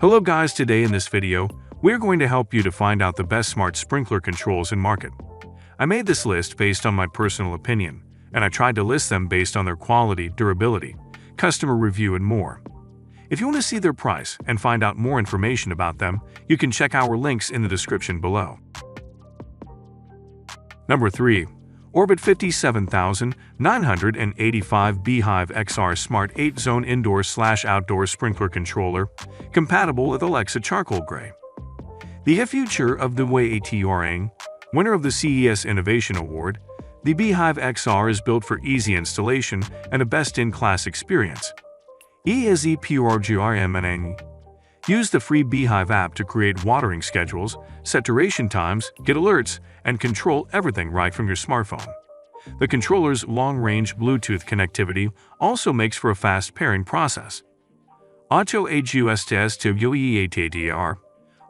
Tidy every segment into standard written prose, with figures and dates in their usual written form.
Hello guys, today in this video, we're going to help you to find out the best smart sprinkler controls in market. I made this list based on my personal opinion, and I tried to list them based on their quality, durability, customer review, and more. If you want to see their price and find out more information about them, you can check our links in the description below. Number 3. Orbit 57985 B-hyve XR Smart 8-Zone Indoor/Outdoor Sprinkler Controller, compatible with Alexa Charcoal Gray. The future of the WiFi, winner of the CES Innovation Award, the B-hyve XR is built for easy installation and a best-in-class experience. Use the free B-hyve app to create watering schedules, set duration times, get alerts, and control everything right from your smartphone. The controller's long-range Bluetooth connectivity also makes for a fast pairing process.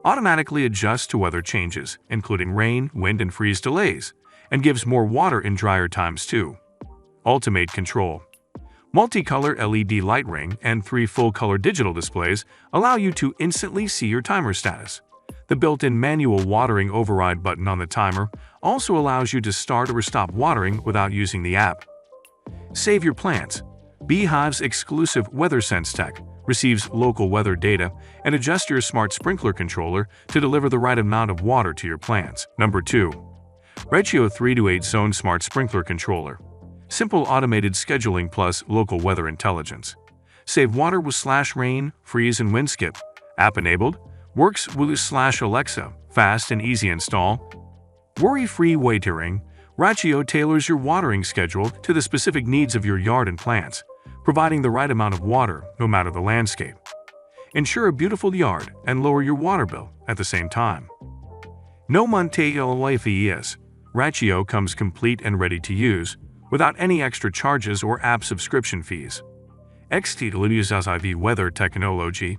Automatically adjusts to weather changes, including rain, wind, and freeze delays, and gives more water in drier times too. Ultimate control. Multicolor LED light ring and 3 full-color digital displays allow you to instantly see your timer status. The built-in manual watering override button on the timer also allows you to start or stop watering without using the app. Save your plants. B-hyve's exclusive WeatherSense tech receives local weather data and adjusts your smart sprinkler controller to deliver the right amount of water to your plants. Number 2. Ratio 3-to-8-Zone Smart Sprinkler Controller. Simple automated scheduling plus local weather intelligence. Save water with /rain, freeze, and wind skip. App enabled. Works with /Alexa. Fast and easy install. Worry-free watering. Ratio tailors your watering schedule to the specific needs of your yard and plants, providing the right amount of water no matter the landscape. Ensure a beautiful yard and lower your water bill at the same time. No monte LFES. Ratio comes complete and ready to use, without any extra charges or app subscription fees. XT weather technology.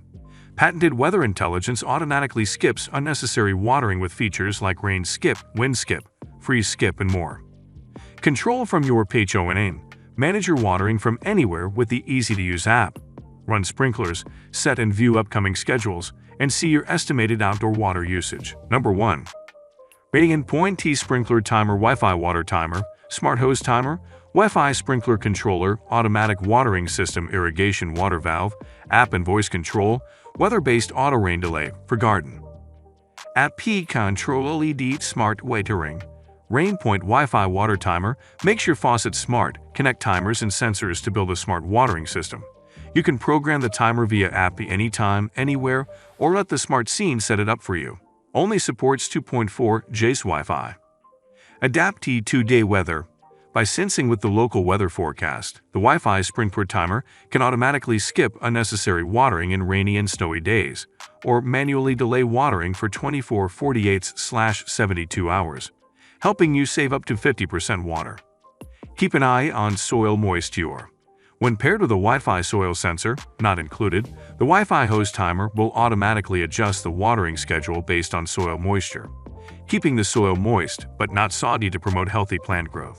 Patented weather intelligence automatically skips unnecessary watering with features like rain skip, wind skip, freeze skip, and more. Control from your phone. Manage your watering from anywhere with the easy-to-use app. Run sprinklers, set and view upcoming schedules, and see your estimated outdoor water usage. Number 1. Radiant Point T Sprinkler Timer Wi-Fi Water Timer, Smart Hose Timer, Wi-Fi Sprinkler Controller, Automatic Watering System Irrigation Water Valve, App and Voice Control, Weather-Based Auto Rain Delay for Garden. App P Control LED Smart Watering. Rainpoint Wi-Fi Water Timer makes your faucet smart. Connect timers and sensors to build a smart watering system. You can program the timer via app anytime, anywhere, or let the smart scene set it up for you. Only supports 2.4 GHz Wi-Fi. Adapt to 2-day weather. By sensing with the local weather forecast, the Wi-Fi sprinkler timer can automatically skip unnecessary watering in rainy and snowy days, or manually delay watering for 24/48/72 hours, helping you save up to 50% water. Keep an eye on soil moisture. When paired with a Wi-Fi soil sensor, not included, the Wi-Fi hose timer will automatically adjust the watering schedule based on soil moisture, keeping the soil moist but not soggy to promote healthy plant growth.